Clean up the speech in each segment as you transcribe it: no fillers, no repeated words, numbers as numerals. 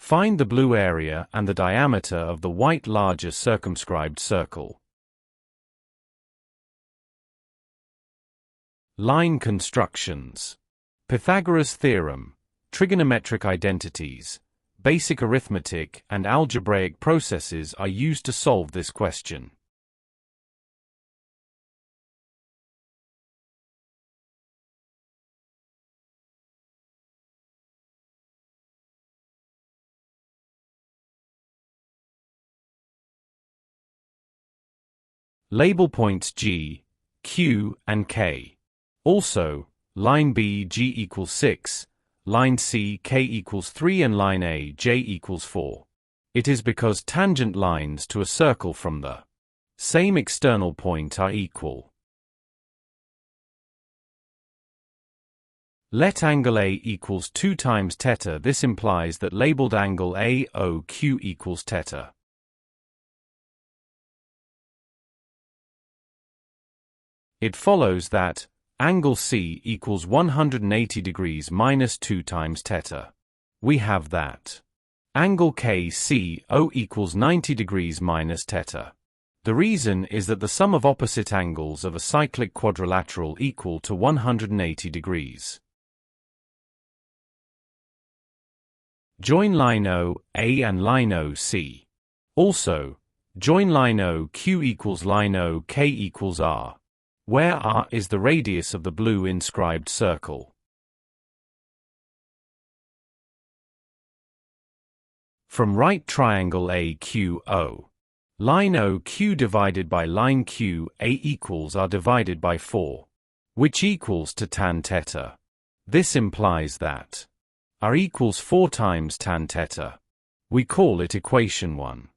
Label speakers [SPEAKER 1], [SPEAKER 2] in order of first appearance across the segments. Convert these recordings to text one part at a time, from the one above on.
[SPEAKER 1] Find the blue area and the diameter of the white larger circumscribed circle. Line constructions. Pythagoras' theorem, trigonometric identities, basic arithmetic and algebraic processes are used to solve this question. Label points G, Q, and K. Also, line B G equals 6, line C K equals 3 and line A J equals 4. It is because tangent lines to a circle from the same external point are equal. Let angle A equals 2 times theta. This implies that labeled angle AOQ equals theta. It follows that angle C equals 180 degrees minus 2 times theta. We have that angle KCO equals 90 degrees minus theta. The reason is that the sum of opposite angles of a cyclic quadrilateral equal to 180 degrees. Join line OA and line OC. Also, join line OQ equals line OK equals R, where R is the radius of the blue inscribed circle. From right triangle AQO, line OQ divided by line QA equals R divided by 4, which equals to tan theta. This implies that R equals 4 times tan theta. We call it equation 1.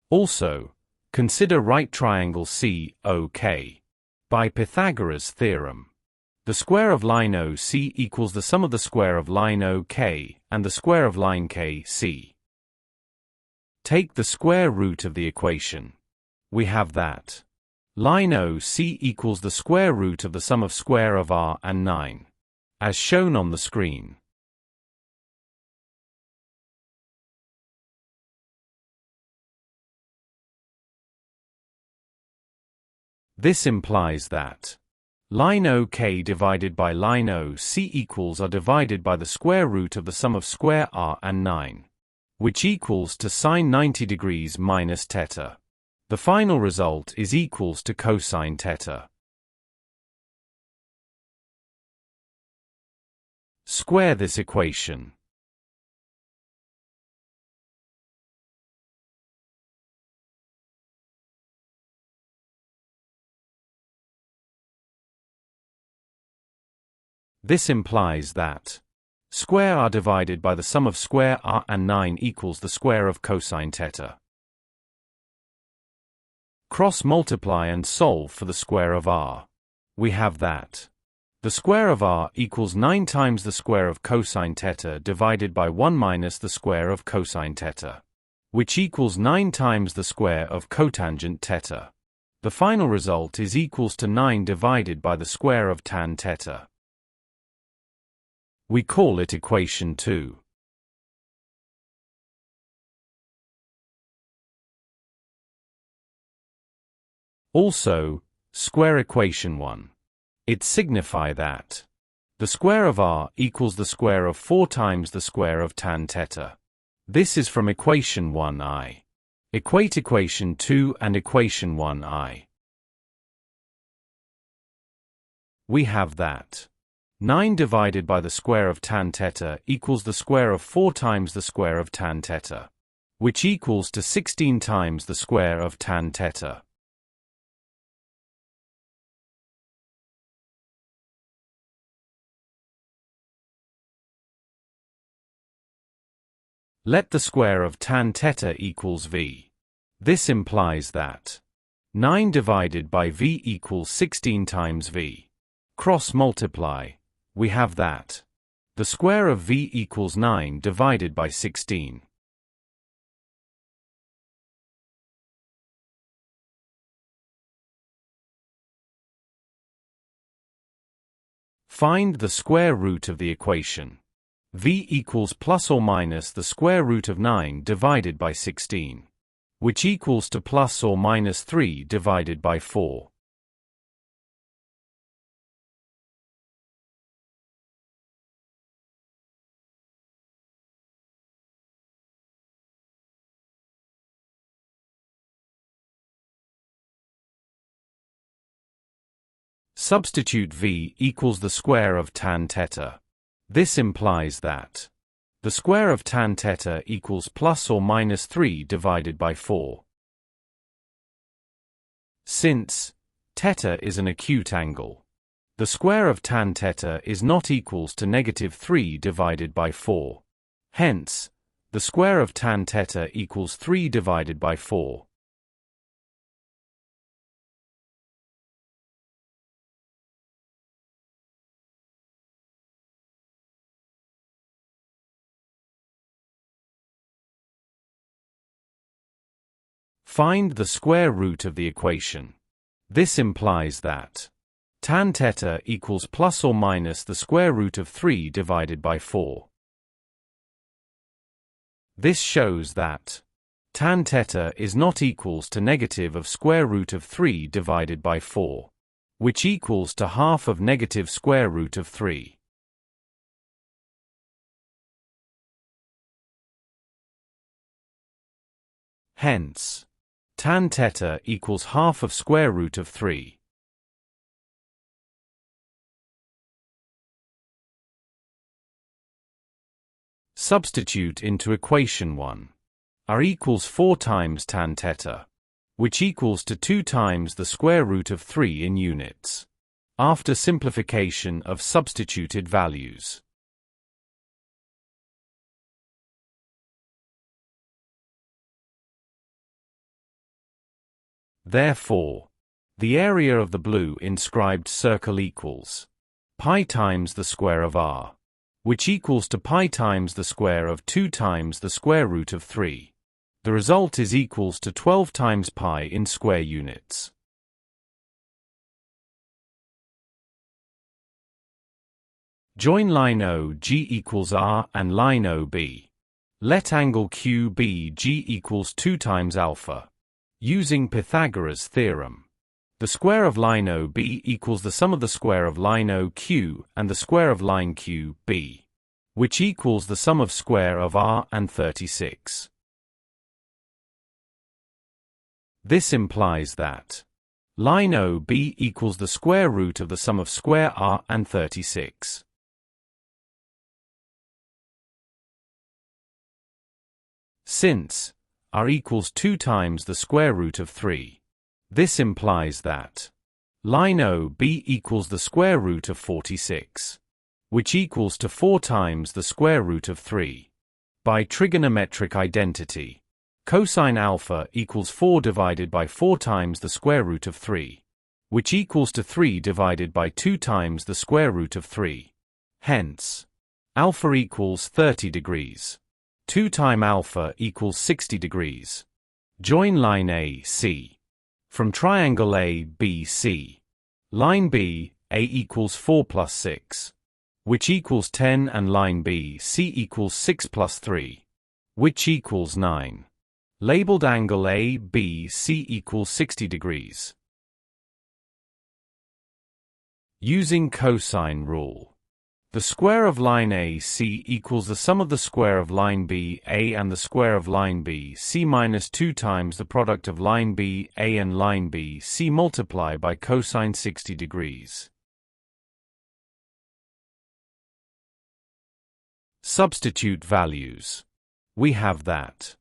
[SPEAKER 1] Also, consider right triangle COK. By Pythagoras' theorem, the square of line OC equals the sum of the square of line OK and the square of line KC. Take the square root of the equation. We have that line OC equals the square root of the sum of square of R and 9, as shown on the screen. This implies that line OK divided by line OC equals R divided by the square root of the sum of square R and 9, which equals to sine 90 degrees minus theta. The final result is equals to cosine theta. Square this equation. This implies that square R divided by the sum of square R and 9 equals the square of cosine theta. Cross multiply and solve for the square of R. We have that the square of R equals 9 times the square of cosine theta divided by 1 minus the square of cosine theta, which equals 9 times the square of cotangent theta. The final result is equals to 9 divided by the square of tan theta. We call it equation 2. Also, square equation 1. It signify that the square of R equals the square of 4 times the square of tan theta. This is from equation 1I. Equate equation 2 and equation 1I. We have that 9 divided by the square of tan theta equals the square of 4 times the square of tan theta, which equals to 16 times the square of tan theta. Let the square of tan theta equals V. This implies that 9 divided by V equals 16 times V. Cross multiply. We have that the square of V equals 9 divided by 16. Find the square root of the equation. V equals plus or minus the square root of 9 divided by 16, which equals to plus or minus 3 divided by 4. Substitute V equals the square of tan theta. This implies that the square of tan theta equals plus or minus 3 divided by 4. Since theta is an acute angle, the square of tan theta is not equals to negative 3 divided by 4. Hence, the square of tan theta equals 3 divided by 4. Find the square root of the equation. This implies that tan theta equals plus or minus the square root of 3 divided by 4. This shows that tan theta is not equals to negative of square root of 3 divided by 4, which equals to half of negative square root of 3. Hence, tan theta equals half of square root of 3. Substitute into equation 1. R equals 4 times tan theta, which equals to 2 times the square root of 3 in units, after simplification of substituted values. Therefore, the area of the blue inscribed circle equals pi times the square of r, which equals to pi times the square of 2 times the square root of 3. The result is equals to 12 times pi in square units. Join line OG equals R and line OB. Let angle QBG equals 2 times alpha. Using Pythagoras' theorem, the square of line OB equals the sum of the square of line OQ and the square of line QB, which equals the sum of square of R and 36. This implies that line OB equals the square root of the sum of square R and 36. Since R equals 2 times the square root of 3, this implies that line OB equals the square root of 46, which equals to 4 times the square root of 3. By trigonometric identity, cosine alpha equals 4 divided by 4 times the square root of 3, which equals to 3 divided by 2 times the square root of 3. Hence, alpha equals 30 degrees. 2 times alpha equals 60 degrees. Join line AC. From triangle ABC, line B, A equals 4 plus 6, which equals 10, and line B, C equals 6 plus 3, which equals 9. Labeled angle ABC equals 60 degrees. Using cosine rule, the square of line AC equals the sum of the square of line BA and the square of line BC minus 2 times the product of line BA and line BC multiplied by cosine 60 degrees. Substitute values. We have that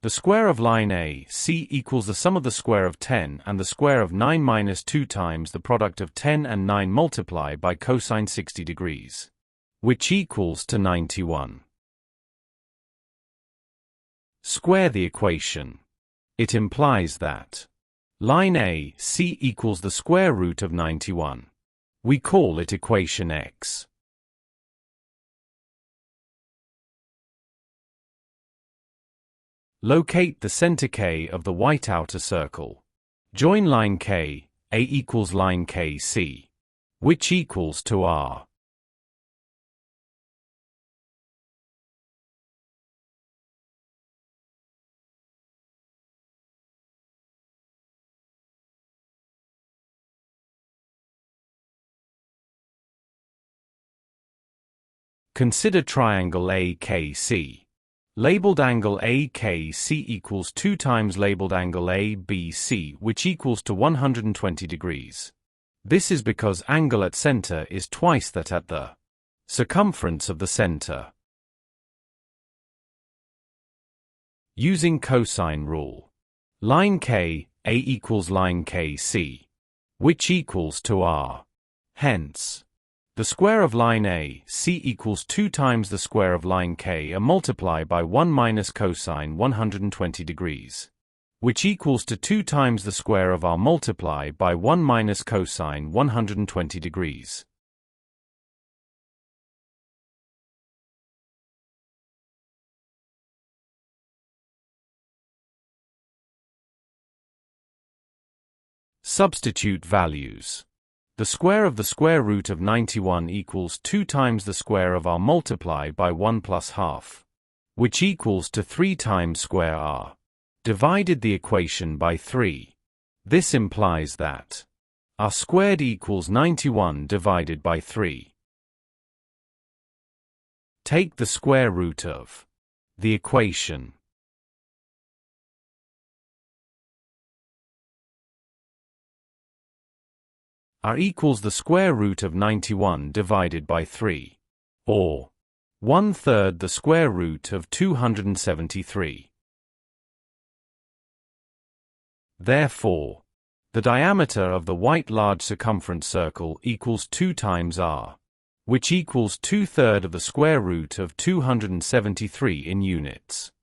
[SPEAKER 1] the square of line AC equals the sum of the square of 10 and the square of 9 minus 2 times the product of 10 and 9 multiplied by cosine 60 degrees, which equals to 91. Square the equation. It implies that line AC equals the square root of 91. We call it equation X. Locate the center K of the white outer circle. Join line K, A equals line KC, which equals to R. Consider triangle AKC. Labeled angle AKC equals 2 times labeled angle ABC, which equals to 120 degrees. This is because angle at center is twice that at the circumference of the center. Using cosine rule. Line K, A equals line KC, which equals to R. Hence, the square of line AC equals 2 times the square of line K A multiplied by 1 minus cosine 120 degrees, which equals to 2 times the square of R multiplied by 1 minus cosine 120 degrees. Substitute values. The square of the square root of 91 equals 2 times the square of R multiplied by 1 plus half, which equals to 3 times square R. Divided the equation by 3. This implies that R squared equals 91 divided by 3. Take the square root of the equation. R equals the square root of 91 divided by 3, or 1/3 the square root of 273. Therefore, the diameter of the white large circumference circle equals 2 times R, which equals 2/3 of the square root of 273 in units.